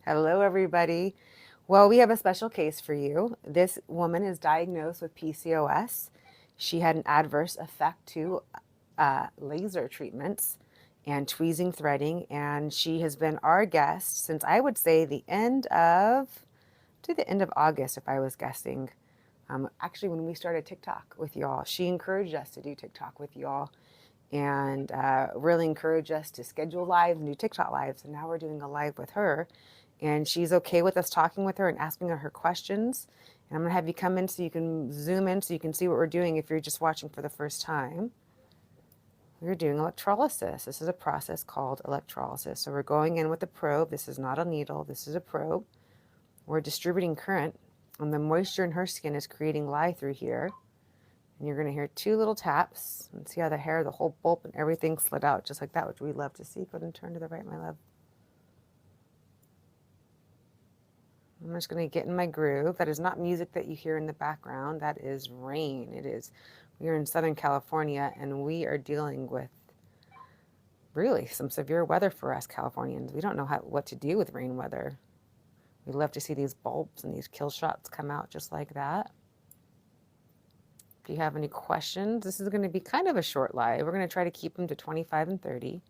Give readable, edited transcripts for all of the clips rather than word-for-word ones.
Hello, everybody. Well, we have a special case for you. This woman is diagnosed with PCOS. She had an adverse effect to laser treatments and tweezing threading, and she has been our guest since I would say the end of August, if I was guessing. Actually, when we started TikTok with y'all, she encouraged us to do TikTok with y'all and really encouraged us to schedule lives and do TikTok lives. And now we're doing a live with her. And she's okay with us talking with her and asking her questions. And I'm going to have you come in so you can zoom in so you can see what we're doing if you're just watching for the first time. We're doing electrolysis. This is a process called electrolysis. So we're going in with a probe. This is not a needle. This is a probe. We're distributing current, and the moisture in her skin is creating lye through here. And you're going to hear two little taps and see how the hair, the whole bulb and everything slid out just like that, which we love to see. Go ahead and turn to the right, my love. I'm just going to get in my groove. That is not music that you hear in the background. That is rain. We are in Southern California, and we are dealing with really some severe weather for us Californians. We don't know what to do with rain weather. We love to see these bulbs and these kill shots come out just like that. If you have any questions, this is going to be kind of a short live. We're going to try to keep them to 25 and 30.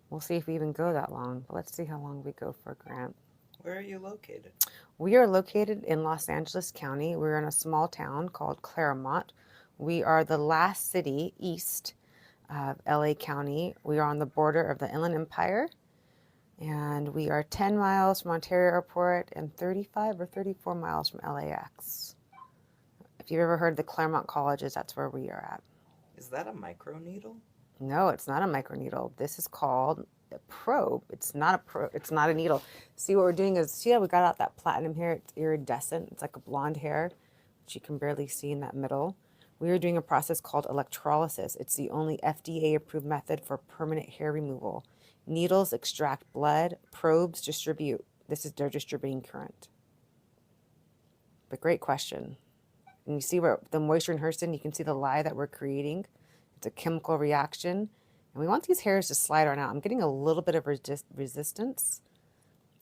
We'll see if we even go that long, but let's see how long we go for, Grant. Where are you located? We are located in Los Angeles County. We're in a small town called Claremont. We are the last city east of LA County. We are on the border of the Inland Empire, and we are 10 miles from Ontario Airport and 35 or 34 miles from LAX. If you've ever heard of the Claremont Colleges, that's where we are at. Is that a microneedle? No, it's not a microneedle. This is called a probe. It's not a needle. See what we're doing is, see how we got out that platinum hair? It's iridescent. It's like a blonde hair, which you can barely see in that middle. We are doing a process called electrolysis. It's the only FDA-approved method for permanent hair removal. Needles extract blood, probes distribute. They're distributing current. But great question. And you see where the moisture in her skin, you can see the lye that we're creating. It's a chemical reaction. And we want these hairs to slide on out. I'm getting a little bit of resistance.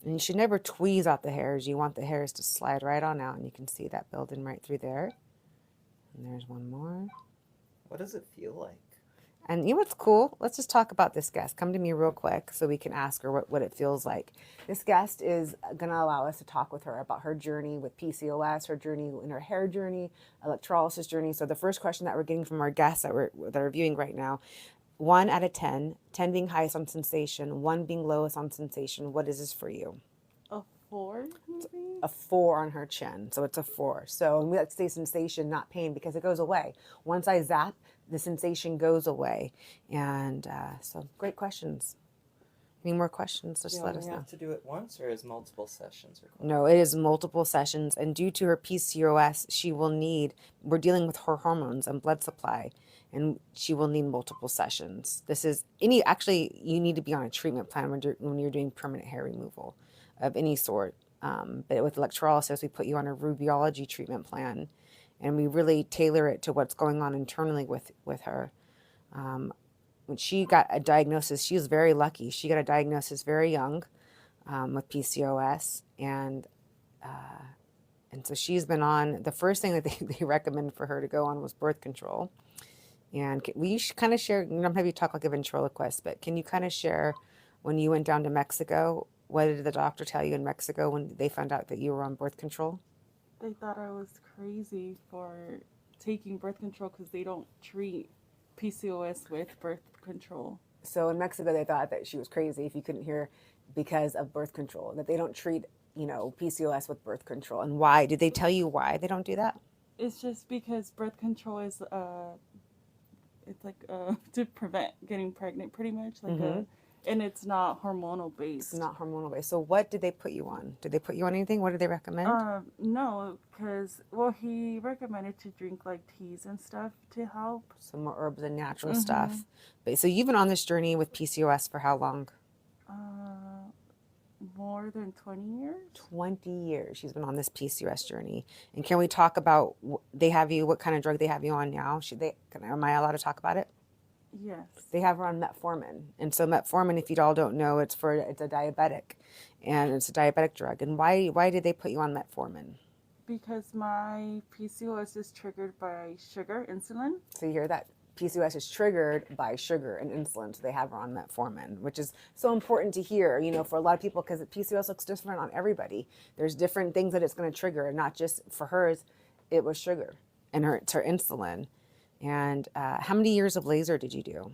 And you should never tweeze out the hairs. You want the hairs to slide right on out. And you can see that building right through there. And there's one more. What does it feel like? And you know what's cool? Let's just talk about this guest. Come to me real quick so we can ask her what it feels like. This guest is going to allow us to talk with her about her journey with PCOS, her journey in her hair journey, electrolysis journey. So the first question that we're getting from our guests that are viewing right now, 1 out of 10, 10 being highest on sensation, 1 being lowest on sensation. What is this for you? A 4, maybe? A 4 on her chin. So it's a 4. So and we like to say sensation, not pain, because it goes away. Once I zap, the sensation goes away. And so great questions. Any more questions? Just let us know. Do you have to do it once, or is multiple sessions required? No, it is multiple sessions. And due to her PCOS, we're dealing with her hormones and blood supply, and she will need multiple sessions. Actually, you need to be on a treatment plan when you're doing permanent hair removal of any sort. But with electrolysis, we put you on a Rubiology treatment plan, and we really tailor it to what's going on internally with her. When she got a diagnosis, she was very lucky. She got a diagnosis very young with PCOS, and so she's been on, the first thing that they recommended for her to go on was birth control. And we kind of share, I'm going to have you talk like a ventriloquist, but can you kind of share when you went down to Mexico, what did the doctor tell you in Mexico when they found out that you were on birth control? They thought I was crazy for taking birth control because they don't treat PCOS with birth control. So in Mexico, they thought that she was crazy, if you couldn't hear, because of birth control, that they don't treat, PCOS with birth control. And why? Did they tell you why they don't do that? It's just because birth control is it's like to prevent getting pregnant, pretty much, like and it's not hormonal based. It's not hormonal based. So what did they put you on? Did they put you on anything? What did they recommend? No, because he recommended to drink like teas and stuff to help. Some more herbs and natural stuff. But so you've been on this journey with PCOS for how long? More than 20 years. 20 years she's been on this PCOS journey. And can we talk about what kind of drug they have you on now? Am I allowed to talk about it? Yes. They have her on metformin. And so metformin, if you all don't know, it's a diabetic, and it's a diabetic drug. And why did they put you on metformin? Because my PCOS is triggered by sugar, insulin. So you hear that? PCOS is triggered by sugar and insulin, so they have her on metformin, which is so important to hear, for a lot of people, because PCOS looks different on everybody. There's different things that it's going to trigger, and not just for hers, it was sugar, and it's her insulin. And how many years of laser did you do?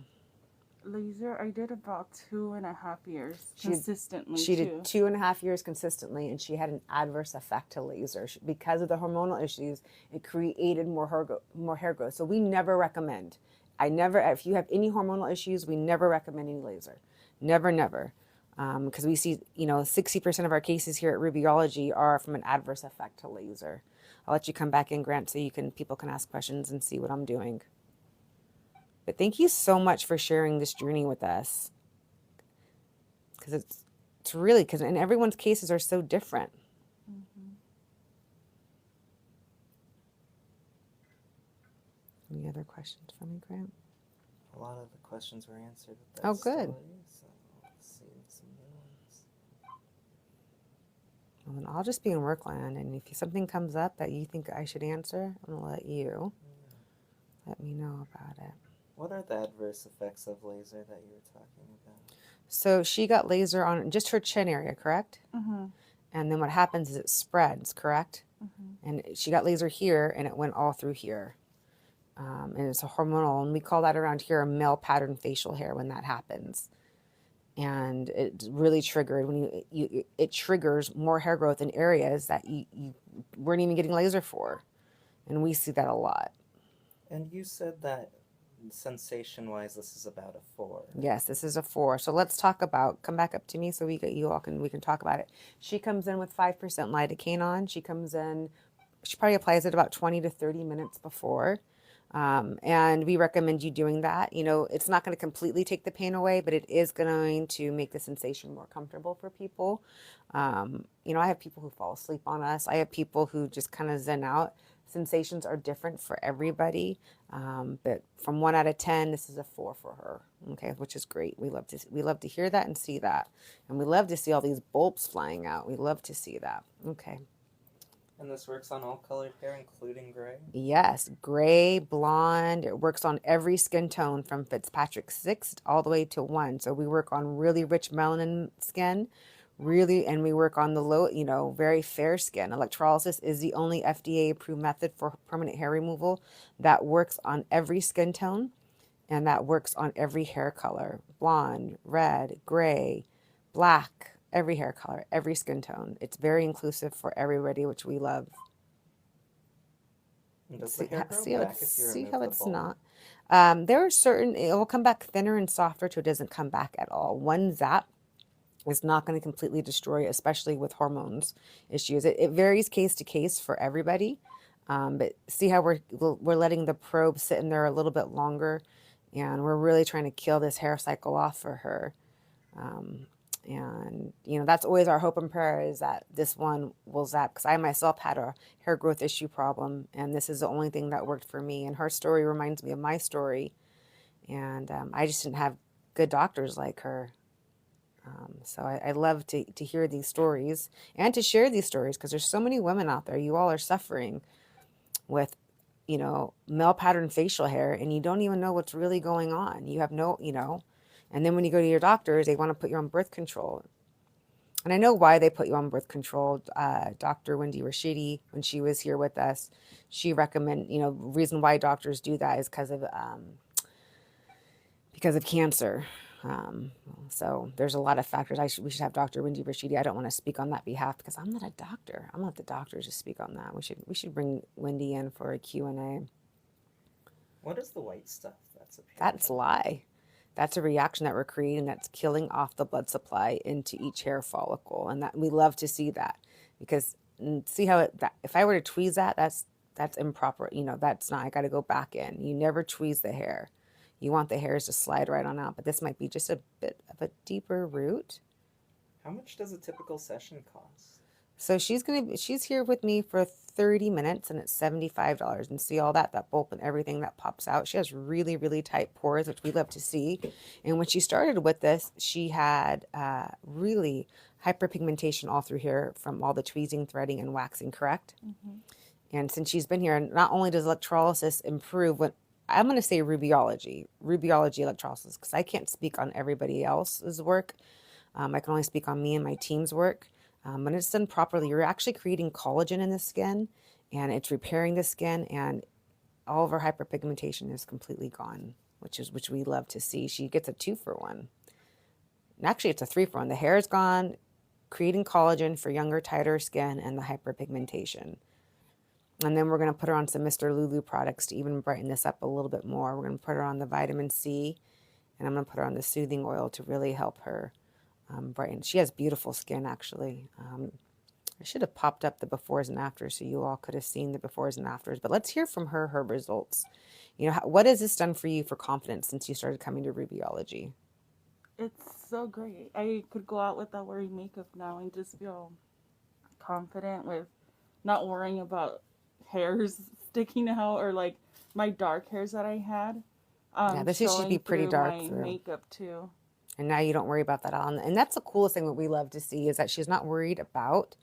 Laser, I did about 2.5 years consistently. She did 2.5 years consistently, and she had an adverse effect to laser. Because of the hormonal issues, it created more hair growth. So we never recommend. If you have any hormonal issues, we never recommend any laser. Never. Because we see, 60% of our cases here at Rubiology are from an adverse effect to laser. I'll let you come back in, Grant, so people can ask questions and see what I'm doing. But thank you so much for sharing this journey with us. Because it's really, and everyone's cases are so different. Mm-hmm. Any other questions for me, Grant? A lot of the questions were answered with that Oh, good. story, so let's see some new ones. Well, then I'll just be in Workland, and if something comes up that you think I should answer, I'm going to let you let me know about it. What are the adverse effects of laser that you were talking about? So she got laser on just her chin area, correct? Mm-hmm. And then what happens is it spreads, correct? Mm-hmm. And she got laser here, and it went all through here. And it's a hormonal, and we call that around here a male pattern facial hair when that happens. And it's really triggered when it triggers more hair growth in areas that you weren't even getting laser for. And we see that a lot. And you said that sensation-wise, this is about a 4. Yes, this is a 4. So let's talk about, come back up to me so we can talk about it. She comes in with 5% lidocaine on. She probably applies it about 20 to 30 minutes before. And we recommend you doing that. It's not going to completely take the pain away, but it is going to make the sensation more comfortable for people. I have people who fall asleep on us. I have people who just kind of zen out. Sensations are different for everybody. But from 1 out of 10, this is a 4 for her. Okay, which is great. We love to hear that and see that. And we love to see all these bulbs flying out. We love to see that. Okay. And this works on all colored hair, including gray? Yes, gray, blonde. It works on every skin tone from Fitzpatrick 6 all the way to 1. So we work on really rich melanin skin, and we work on the low, very fair skin. Electrolysis is the only FDA-approved method for permanent hair removal that works on every skin tone, and that works on every hair color: blonde, red, gray, black. Every hair color, every skin tone. It's very inclusive for everybody, which we love. And does the hair grow back if you remove how the it's bulb? not. There are it will come back thinner and softer till it doesn't come back at all. One zap is not going to completely destroy, especially with hormones issues. It varies case to case for everybody. But see how we're letting the probe sit in there a little bit longer, and we're really trying to kill this hair cycle off for her. And, that's always our hope and prayer, is that this one will zap, because I myself had a hair growth issue problem, and this is the only thing that worked for me. And her story reminds me of my story. And I just didn't have good doctors like her. So I love to hear these stories and to share these stories, because there's so many women out there. You all are suffering with, male pattern facial hair, and you don't even know what's really going on. You have no, and then when you go to your doctors, they want to put you on birth control. And I know why they put you on birth control. Dr. Wendy Rashidi, when she was here with us, she recommended, reason why doctors do that is because of cancer. So there's a lot of factors. We should have Dr. Wendy Rashidi. I don't want to speak on that behalf because I'm not a doctor. I'm not the doctor to speak on that. We should bring Wendy in for a Q&A. What is the white stuff that's appearing? That's lye. That's a reaction that we're creating that's killing off the blood supply into each hair follicle. And that we love to see that, because see how if I were to tweeze that's improper. That's not, I got to go back in. You never tweeze the hair. You want the hairs to slide right on out, but this might be just a bit of a deeper root. How much does a typical session cost? So she's here with me for 30 minutes and it's $75. And see all that bulb and everything that pops out. She has really, really tight pores, which we love to see. And when she started with this, she had really hyperpigmentation all through here from all the tweezing, threading, and waxing, correct? Mm-hmm. And since she's been here, not only does electrolysis improve what I'm going to say Rubiology electrolysis, because I can't speak on everybody else's work. I can only speak on me and my team's work. When it's done properly, you're actually creating collagen in the skin and it's repairing the skin, and all of her hyperpigmentation is completely gone, which we love to see. She gets a 2-for-1. And actually, it's a 3-for-1. The hair is gone, creating collagen for younger, tighter skin, and the hyperpigmentation. And then we're going to put her on some Mr. Lulu products to even brighten this up a little bit more. We're going to put her on the vitamin C, and I'm going to put her on the soothing oil to really help her brighten. She has beautiful skin, actually. I should have popped up the befores and afters so you all could have seen the befores and afters. But let's hear from her results. You know, what has this done for you for confidence since you started coming to Rubiology? It's so great. I could go out without wearing makeup now and just feel confident with not worrying about hairs sticking out or like my dark hairs that I had. Yeah, this used to be Showing pretty through dark my through. makeup too. And now you don't worry about that at all. And that's the coolest thing that we love to see, is that she's not worried about,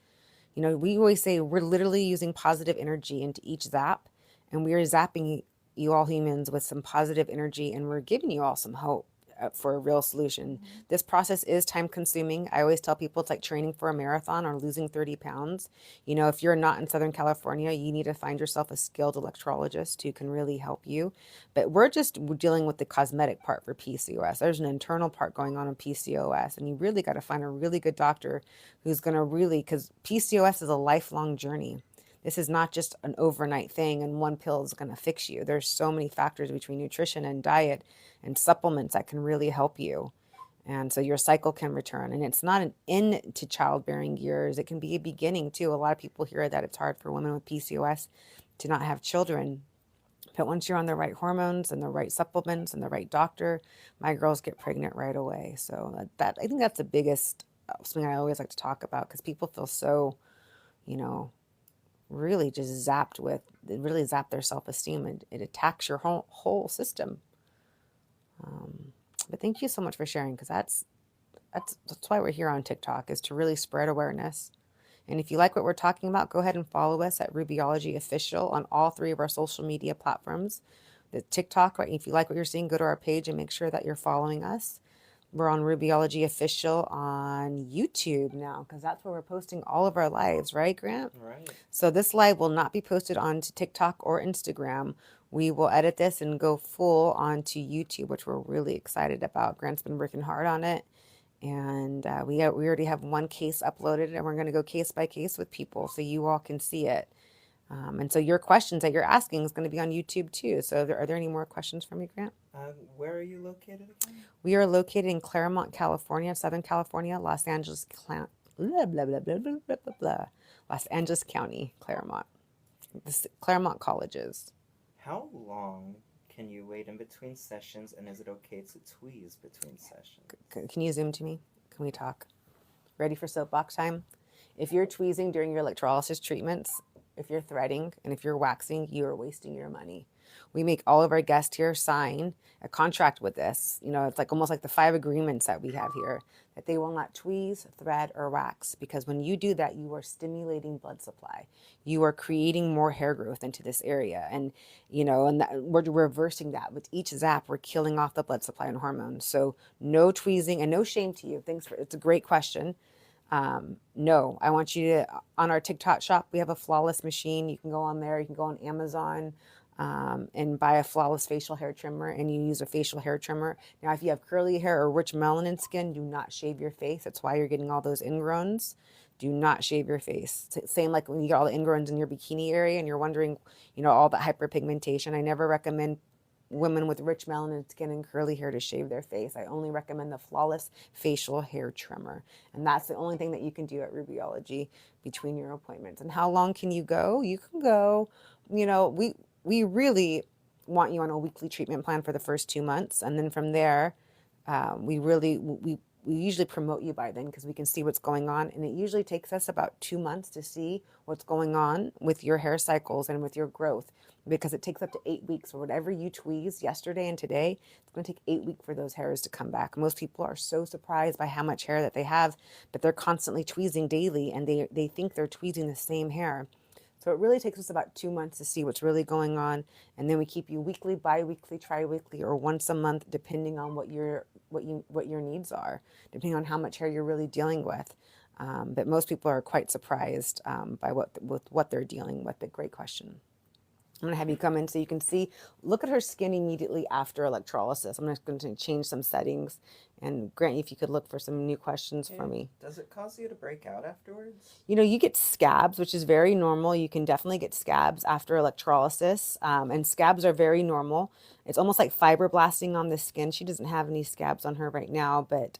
you know, we always say we're literally using positive energy into each zap, and we are zapping you all humans with some positive energy, and we're giving you all some hope for a real solution. Mm-hmm. This process is time consuming. I always tell people it's like training for a marathon or losing 30 pounds. You know, if you're not in Southern California, you need to find yourself a skilled electrologist who can really help you. But we're just dealing with the cosmetic part for PCOS. There's an internal part going on in PCOS, and you really got to find a really good doctor who's going to really, because PCOS is a lifelong journey. This is not just an overnight thing and one pill is going to fix you. There's so many factors between nutrition and diet and supplements that can really help you. And so your cycle can return. And it's not an end to childbearing years. It can be a beginning too. A lot of people hear that it's hard for women with PCOS to not have children. But once you're on the right hormones and the right supplements and the right doctor, my girls get pregnant right away. So that I think that's the biggest something I always like to talk about, because people feel so, you know, really just zapped with, it really zapped their self-esteem, and it attacks your whole system. But thank you so much for sharing, because that's why we're here on TikTok, is to really spread awareness. And if you like what we're talking about, go ahead and follow us at Rubiology Official on all 3 of our social media platforms. The TikTok, right? If you like what you're seeing, go to our page and make sure that you're following us. We're on Rubiology Official on YouTube now, because that's where we're posting all of our lives, right, Grant? Right. So this live will not be posted onto TikTok or Instagram. We will edit this and go full onto YouTube, which we're really excited about. Grant's been working hard on it. And we already have 1 case uploaded, and we're going to go case by case with people so you all can see it. And so your questions that you're asking is going to be on YouTube too. So are there any more questions from you, Grant? Where are you located again? We are located in Claremont, California, Southern California, Los Angeles, blah, blah, blah, blah, blah, blah, blah, blah. Los Angeles County, Claremont. The Claremont colleges. How long can you wait in between sessions, and is it okay to tweeze between sessions? Can you zoom to me? Can we talk? Ready for soapbox time? If you're tweezing during your electrolysis treatments, if you're threading, and if you're waxing, you are wasting your money. We make all of our guests here sign a contract with this. You know, it's like almost like the 5 agreements that we have here, that they will not tweeze, thread, or wax, because when you do that, you are stimulating blood supply. You are creating more hair growth into this area. And, you know, and we're reversing that. With each zap, we're killing off the blood supply and hormones. So no tweezing, and no shame to you. It's a great question. No, I want you to, on our TikTok shop, we have a flawless machine. You can go on there, you can go on Amazon, and buy a flawless facial hair trimmer, and you use a facial hair trimmer. Now, if you have curly hair or rich melanin skin, do not shave your face. That's why you're getting all those ingrowns. Do not shave your face. Same like when you get all the ingrowns in your bikini area and you're wondering, you know, all that hyperpigmentation. I never recommend women with rich melanin skin and curly hair to shave their face. I only recommend the flawless facial hair trimmer. And that's the only thing that you can do at Rubiology between your appointments. And how long can you go? You can go, you know, we really want you on a weekly treatment plan for the first 2 months. And then from there, we we usually promote you by then because we can see what's going on. And it usually takes us about 2 months to see what's going on with your hair cycles and with your growth, because it takes up to 8 weeks. Or whatever you tweezed yesterday and today, it's going to take 8 weeks for those hairs to come back. Most people are so surprised by how much hair that they have, but they're constantly tweezing daily, and they think they're tweezing the same hair. So it really takes us about 2 months to see what's really going on, and then we keep you weekly, bi-weekly, tri-weekly, or once a month, depending on what your needs are, depending on how much hair you're really dealing with. But most people are quite surprised by what they're dealing with. A great question. I'm going to have you come in so you can see, look at her skin immediately after electrolysis. I'm just going to change some settings. And Grant, if you could look for some new questions for me. Does it cause you to break out afterwards? You know, you get scabs, which is very normal. You can definitely get scabs after electrolysis, and scabs are very normal. It's almost like fibroblasting on the skin. She doesn't have any scabs on her right now, but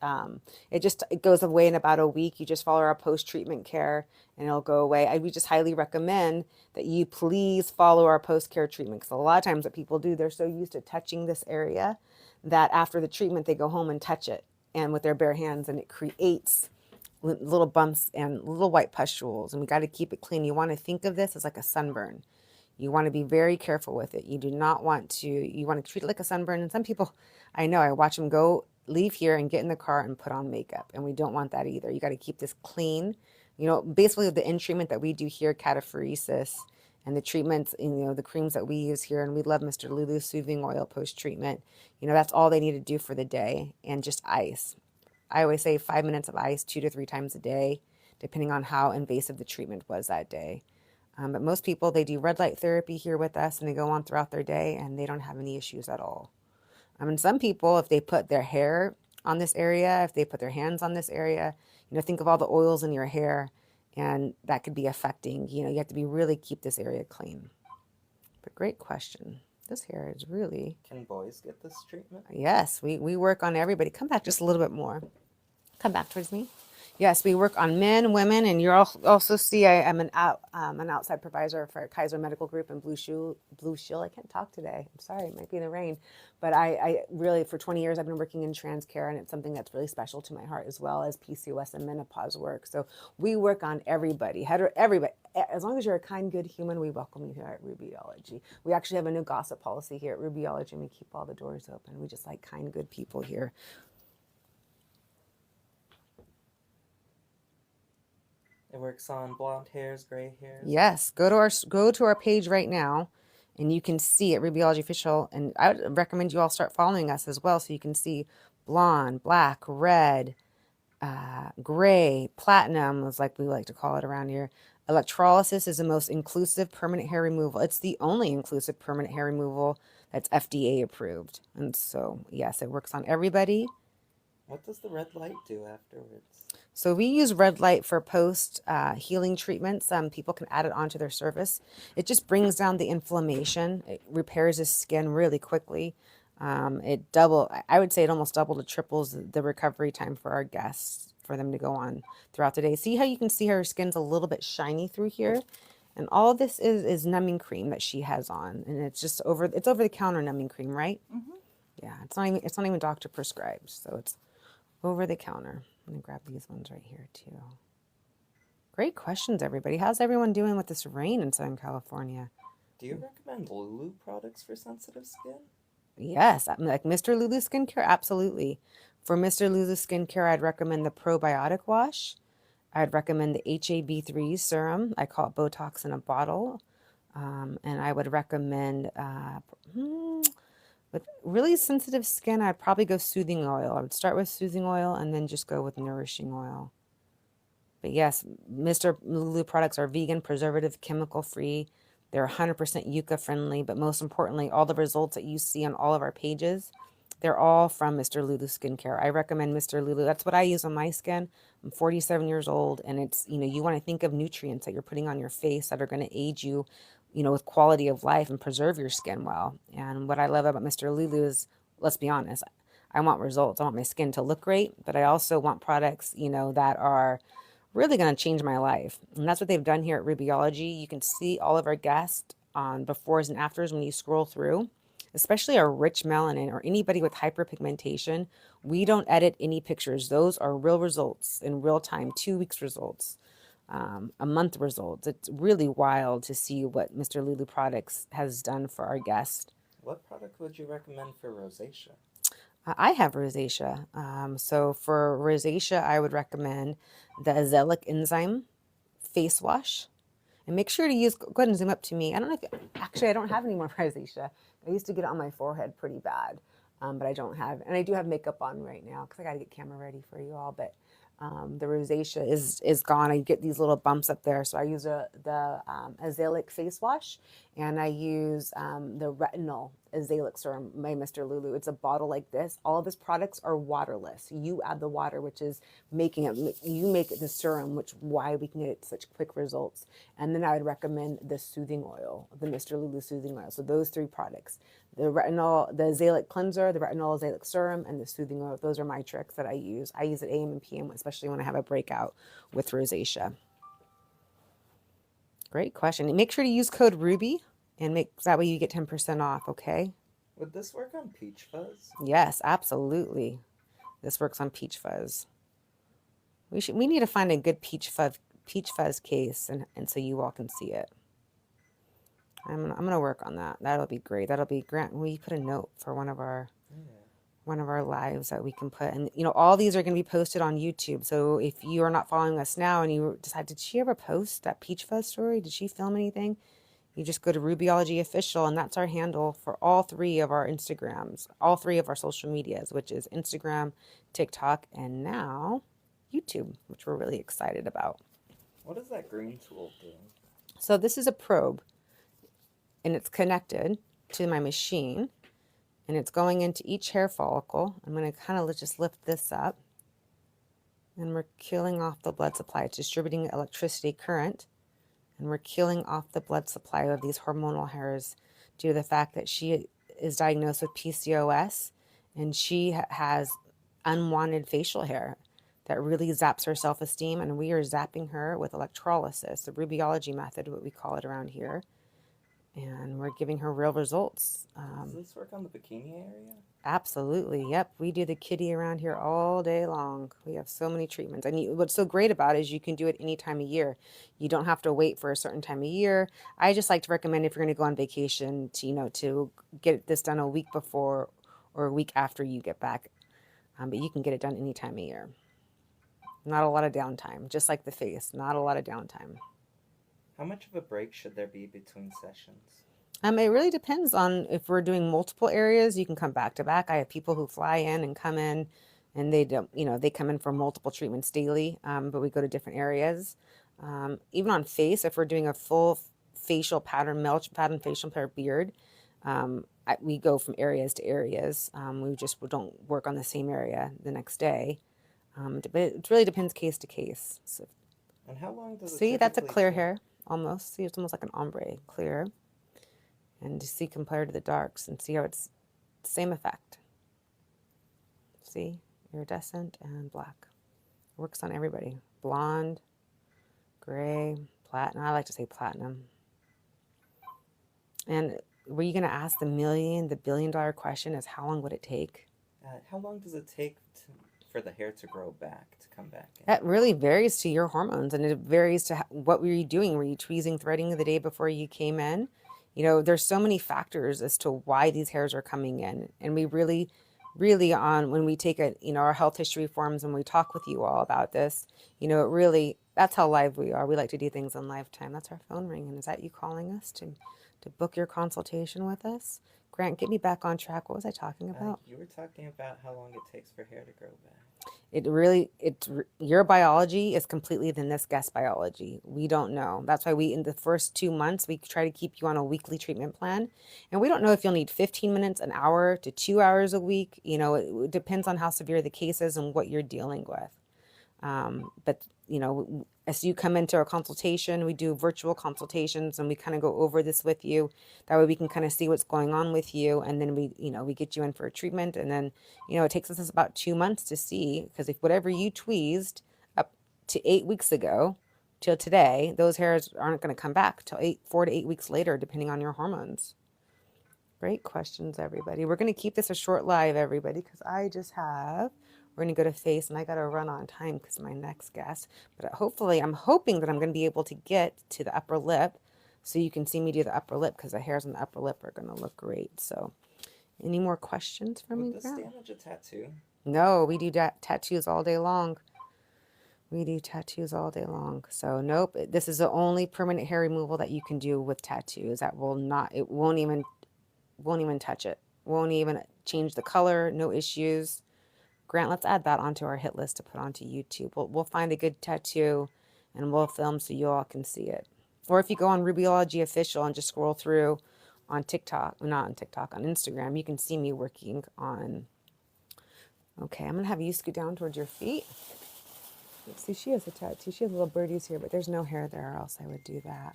it goes away in about a week. You just follow our post-treatment care, and it'll go away. We just highly recommend that you please follow our post-care treatment, because a lot of times what people do, they're so used to touching this area that after the treatment they go home and touch it and with their bare hands, and it creates little bumps and little white pustules, and we got to keep it clean. You want to think of this as like a sunburn. You want to be very careful with it. You do not want to, you want to treat it like a sunburn. And some people, I know, I watch them leave here and get in the car and put on makeup, and we don't want that either. You got to keep this clean. You know, basically the in treatment that we do here, cataphoresis, and the treatments, the creams that we use here, and we love Mr. Lulu's soothing oil post-treatment. That's all they need to do for the day, and just ice. I always say 5 minutes of ice 2 to 3 times a day, depending on how invasive the treatment was that day. But most people, they do red light therapy here with us, and they go on throughout their day, and they don't have any issues at all. Some people, if they put their hair on this area, if they put their hands on this area, think of all the oils in your hair, and that could be affecting, you have to really keep this area clean. But great question. This hair is really... Can boys get this treatment? Yes, we work on everybody. Come back just a little bit more. Come back towards me. Yes, we work on men, women, and you'll also see I'm an outside provider for Kaiser Medical Group and Blue Shield. I can't talk today. I'm sorry, it might be the rain. But I really, for 20 years, I've been working in trans care, and it's something that's really special to my heart, as well as PCOS and menopause work. So we work on everybody, everybody. As long as you're a kind, good human, we welcome you here at Rubiology. We actually have a new gossip policy here at Rubiology, and we keep all the doors open. We just like kind, good people here. It works on blonde hairs, gray hairs. Yes, go to our page right now, and you can see at Rubiology Official. And I would recommend you all start following us as well, so you can see blonde, black, red, gray, platinum is like we like to call it around here. Electrolysis is the most inclusive permanent hair removal. It's the only inclusive permanent hair removal that's FDA approved. And so, yes, it works on everybody. What does the red light do afterwards? So we use red light for post-healing treatments. People can add it onto their surface. It just brings down the inflammation. It repairs the skin really quickly. I would say it almost double to triples the recovery time for our guests, for them to go on throughout the day. See how you can see her skin's a little bit shiny through here? And all of this is numbing cream that she has on. And it's over-the-counter numbing cream, right? Mm-hmm. Yeah, it's not even doctor prescribed. So it's over the counter. I'm going to grab these ones right here too. Great questions, everybody. How's everyone doing with this rain in Southern California? Do you recommend Lulu products for sensitive skin? Yes, like Mr. Lulu Skincare, absolutely. For Mr. Lulu Skincare, I'd recommend the probiotic wash. I'd recommend the HAB3 serum. I call it Botox in a bottle. And I would recommend, with really sensitive skin, I'd probably go soothing oil. I would start with soothing oil and then just go with nourishing oil. But yes, Mr. Lulu products are vegan, preservative, chemical-free. They're 100% yucca-friendly, but most importantly, all the results that you see on all of our pages, they're all from Mr. Lulu Skincare. I recommend Mr. Lulu. That's what I use on my skin. I'm 47 years old, and it's, you want to think of nutrients that you're putting on your face that are going to aid you, with quality of life and preserve your skin well. And what I love about Mr. Lulu is, let's be honest, I want results. I want my skin to look great, but I also want products, that are really going to change my life. And that's what they've done here at Rubiology. You can see all of our guests on befores and afters when you scroll through. especially our rich melanin or anybody with hyperpigmentation, we don't edit any pictures. Those are real results in real time, 2 weeks results, a month results. It's really wild to see what Mr. Lulu Products has done for our guests. What product would you recommend for rosacea? I have rosacea. So for rosacea, I would recommend the azelaic enzyme face wash. And make sure to use, go ahead and zoom up to me. I don't know if, actually, I don't have any more rosacea. I used to get it on my forehead pretty bad, but I don't have, and I do have makeup on right now because I got to get camera ready for you all. But the rosacea is gone. I get these little bumps up there. So I use the azelaic face wash, and I use the retinol azelaic serum by Mr. Lulu. It's a bottle like this. All of his products are waterless. You add the water, which is making it, you make it the serum, which why we can get such quick results. And then I would recommend the soothing oil, the Mr. Lulu soothing oil. So those three products, the retinol, the azelaic cleanser, the retinol azelaic serum, and the soothing oil. Those are my tricks that I use. I use it AM and PM, especially when I have a breakout with rosacea. Great question. And make sure to use code RUBY, and that way you get 10% off, okay? Would this work on peach fuzz? Yes, absolutely. This works on peach fuzz. We need to find a good peach fuzz case, and so you all can see it. I'm gonna work on that. That'll be great. That'll be Grant. We put a note for one of our lives that we can put, and all these are going to be posted on YouTube. So if you are not following us now and you decide, did she ever post that peach fuzz story? Did she film anything? You just go to Rubiology Official, and that's our handle for all three of our Instagrams, all three of our social medias, which is Instagram, TikTok, and now YouTube, which we're really excited about. What does that green tool do? So this is a probe, and it's connected to my machine, and it's going into each hair follicle. I'm going to kind of just lift this up, and we're killing off the blood supply. It's distributing electricity current, and we're killing off the blood supply of these hormonal hairs due to the fact that she is diagnosed with PCOS, and she has unwanted facial hair that really zaps her self-esteem, and we are zapping her with electrolysis, the Rubiology method, what we call it around here, and we're giving her real results. Does this work on the bikini area? Absolutely. Yep. We do the kitty around here all day long. We have so many treatments. And what's so great about it is you can do it any time of year. You don't have to wait for a certain time of year. I just like to recommend if you're going to go on vacation to get this done a week before or a week after you get back. But you can get it done any time of year. Not a lot of downtime. Just like the face. Not a lot of downtime. How much of a break should there be between sessions? It really depends on if we're doing multiple areas. You can come back to back. I have people who fly in and come in, and they don't, they come in for multiple treatments daily. But we go to different areas. Even on face, if we're doing a full facial pattern, male pattern facial pair beard, we go from areas to areas. We don't work on the same area the next day. But it really depends case to case. So, and how long does it see, that's a clear take? hair almost. See, it's almost like an ombre, clear. And to see compared to the darks and see how it's the same effect. See, iridescent and black. Works on everybody. Blonde, gray, platinum. I like to say platinum. And were you going to ask the billion-dollar question is how long would it take? How long does it take for the hair to grow back, to come back in? That really varies to your hormones, and it varies to what were you doing. Were you tweezing, threading the day before you came in? There's so many factors as to why these hairs are coming in. And we really when we take our health history forms and we talk with you all about this, that's how live we are. We like to do things in lifetime. That's our phone ringing. Is that you calling us to book your consultation with us? Grant, get me back on track. What was I talking about? You were talking about how long it takes for hair to grow back. Your biology is completely than this guest biology. We don't know. That's why in the first 2 months, we try to keep you on a weekly treatment plan. And we don't know if you'll need 15 minutes, an hour to 2 hours a week. It depends on how severe the case is and what you're dealing with. But as you come into our consultation, we do virtual consultations and we kind of go over this with you. That way we can kind of see what's going on with you. And then we get you in for a treatment. And then, it takes us about 2 months to see, because if whatever you tweezed up to 8 weeks ago till today, those hairs aren't going to come back till 4 to 8 weeks later, depending on your hormones. Great questions, everybody. We're going to keep this a short live, everybody, because we're going to go to face, and I got to run on time because my next guest. But hopefully, I'm hoping that I'm going to be able to get to the upper lip so you can see me do the upper lip, because the hairs on the upper lip are going to look great. So any more questions for me, Would this Grant? damage a tattoo? No, we do tattoos all day long. We do tattoos all day long. So nope, this is the only permanent hair removal that you can do with tattoos. That will not, it won't even touch it. Won't even change the color, no issues. Grant, let's add that onto our hit list to put onto YouTube. We'll find a good tattoo and we'll film so you all can see it. Or if you go on Rubiology Official and just scroll through on TikTok, not on TikTok, on Instagram, you can see me working on. Okay, I'm going to have you scoot down towards your feet. Let's see, she has a tattoo. She has little birdies here, but there's no hair there, or else I would do that.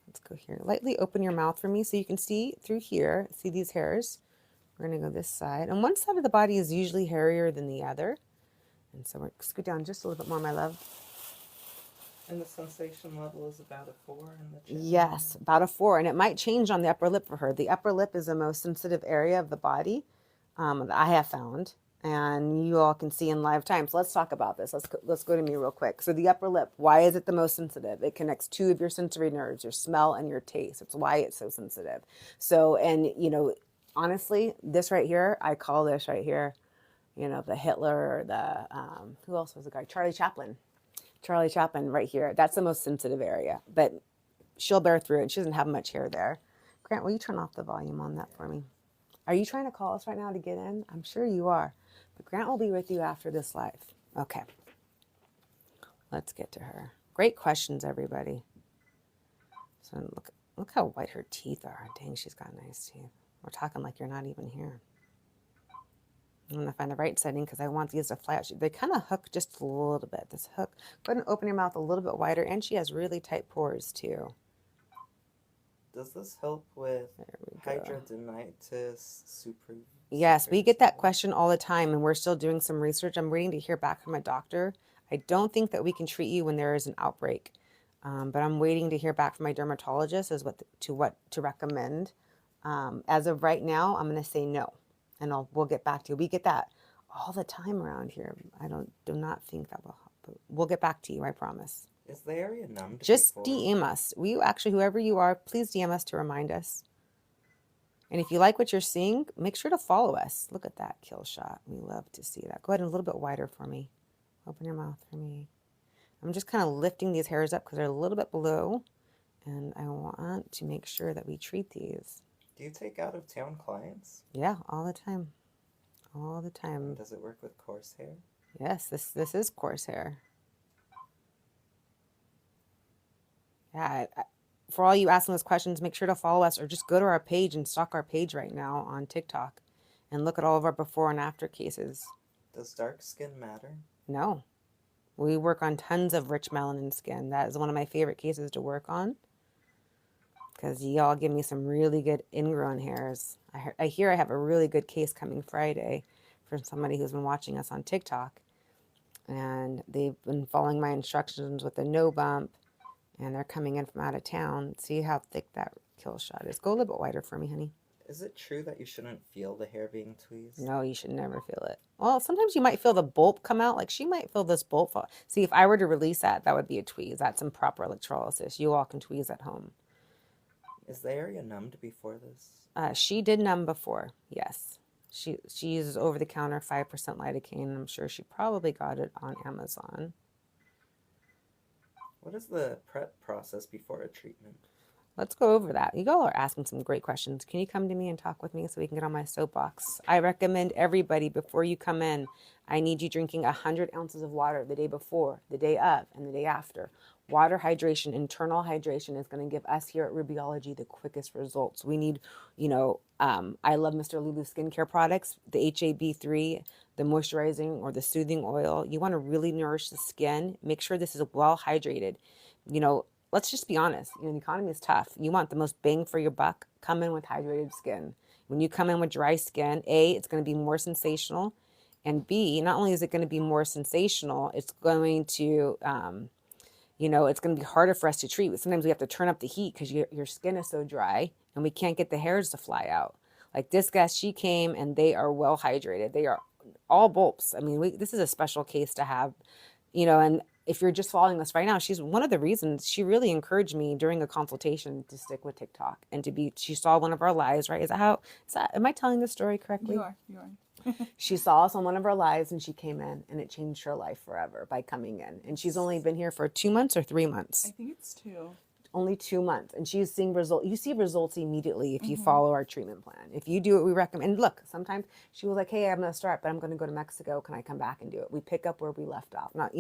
Let's go here. Lightly open your mouth for me so you can see through here. See these hairs? We're going to go this side. And one side of the body is usually hairier than the other. And so we're scoot down just a little bit more, my love. And the sensation level is about a 4 in the chin? Yes, about a 4. And it might change on the upper lip for her. The upper lip is the most sensitive area of the body that I have found. And you all can see in live time. So let's talk about this. Let's go to me real quick. So the upper lip, why is it the most sensitive? It connects 2 of your sensory nerves, your smell and your taste. It's why it's so sensitive. So, and honestly, this right here, I call this right here, the Hitler or the, who else was the guy? Charlie Chaplin right here. That's the most sensitive area, but she'll bear through it. She doesn't have much hair there. Grant, will you turn off the volume on that for me? Are you trying to call us right now to get in? I'm sure you are. But Grant will be with you after this live. Okay. Let's get to her. Great questions, everybody. So look how white her teeth are. Dang, she's got nice teeth. We're talking like you're not even here. I'm going to find the right setting because I want these to fly out. They kind of hook just a little bit. This hook. Go ahead and open your mouth a little bit wider. And she has really tight pores too. Does this help with hidradenitis suppurativa? Yes, we get that question all the time, and we're still doing some research. I'm waiting to hear back from a doctor. I don't think that we can treat you when there is an outbreak, but I'm waiting to hear back from my dermatologist as what to recommend. As of right now, I'm going to say no, and we'll get back to you. We get that all the time around here. I do not think that will help, but we'll get back to you. I promise. Is the area numbed? Just before? DM us. Whoever you are, please DM us to remind us. And if you like what you're seeing, make sure to follow us. Look at that kill shot. We love to see that. Go ahead and a little bit wider for me. Open your mouth for me. I'm just kind of lifting these hairs up because they're a little bit below. And I want to make sure that we treat these. Do you take out of town clients? Yeah, all the time. All the time. Does it work with coarse hair? Yes, this is coarse hair. Yeah, for all you asking those questions, make sure to follow us or just go to our page and stalk our page right now on TikTok and look at all of our before and after cases. Does dark skin matter? No. We work on tons of rich melanin skin. That is one of my favorite cases to work on because y'all give me some really good ingrown hairs. I hear I have a really good case coming Friday from somebody who's been watching us on TikTok, and they've been following my instructions with a no bump, and they're coming in from out of town. See how thick that kill shot is. Go a little bit wider for me, honey. Is it true that you shouldn't feel the hair being tweezed? No, you should never feel it. Well, sometimes you might feel the bulb come out. Like she might feel this bulb fall. See, if I were to release that, that would be a tweeze. That's some proper electrolysis. You all can tweeze at home. Is the area numbed before this? She did numb before, yes. She uses over-the-counter 5% lidocaine. I'm sure she probably got it on Amazon. What is the prep process before a treatment? Let's go over that. You all are asking some great questions. Can you come to me and talk with me so we can get on my soapbox? I recommend everybody, before you come in, I need you drinking 100 ounces of water the day before, the day of, and the day after. Water hydration, internal hydration is going to give us here at Rubiology the quickest results. We need, I love Mr. Lulu skincare products, the HAB3, the moisturizing or the soothing oil. You want to really nourish the skin. Make sure this is well hydrated. Let's just be honest. The economy is tough. You want the most bang for your buck. Come in with hydrated skin. When you come in with dry skin, A, it's going to be more sensational. And B, not only is it going to be more sensational, it's going to, it's going to be harder for us to treat. Sometimes we have to turn up the heat because your skin is so dry and we can't get the hairs to fly out. Like this guest, she came and they are well hydrated. They are all bulbs. I mean, this is a special case to have, and if you're just following us right now, she's one of the reasons she really encouraged me during a consultation to stick with TikTok and she saw one of our lives, right? Am I telling the story correctly? You are. She saw us on one of our lives and she came in and it changed her life forever by coming in. And she's only been here for 2 months or 3 months. I think it's 2. Only 2 months, and she's seeing results. You see results immediately if you follow our treatment plan. If you do what we recommend. And look, sometimes she was like, hey, I'm going to start, but I'm going to go to Mexico. Can I come back and do it? We pick up where we left off. Not,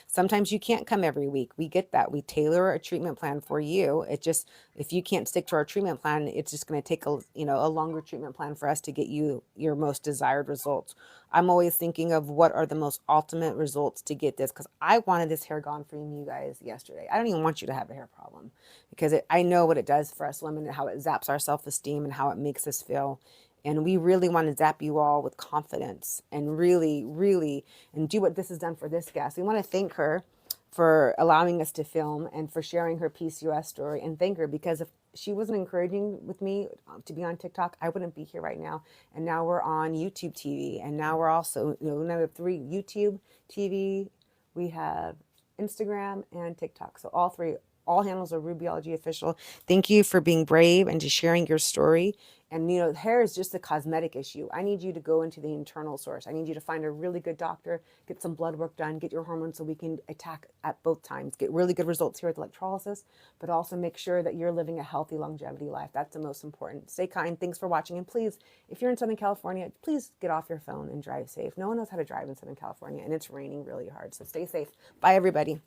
sometimes you can't come every week. We get that. We tailor a treatment plan for you. It just, if you can't stick to our treatment plan, it's just going to take a longer treatment plan for us to get you your most desired results. I'm always thinking of what are the most ultimate results to get this, because I wanted this hair gone from you guys yesterday. I don't even want you to have a hair problem, because I know what it does for us women and how it zaps our self-esteem and how it makes us feel. And we really want to zap you all with confidence and really, really, and do what this has done for this guest. We want to thank her for allowing us to film and for sharing her PCOS story, and thank her, because if she wasn't encouraging with me to be on TikTok, I wouldn't be here right now. And now we're on YouTube TV, and now we're also, now we have 3: YouTube TV, we have Instagram, and TikTok. So all handles are Rubiology official. Thank you for being brave and just sharing your story. And hair is just a cosmetic issue. I need you to go into the internal source. I need you to find a really good doctor, get some blood work done, get your hormones so we can attack at both times, get really good results here with Electrolysis, but also make sure that you're living a healthy longevity life. That's the most important. Stay kind. Thanks for watching. And please, if you're in Southern California, please get off your phone and drive safe. No one knows how to drive in Southern California, and it's raining really hard. So stay safe. Bye, everybody.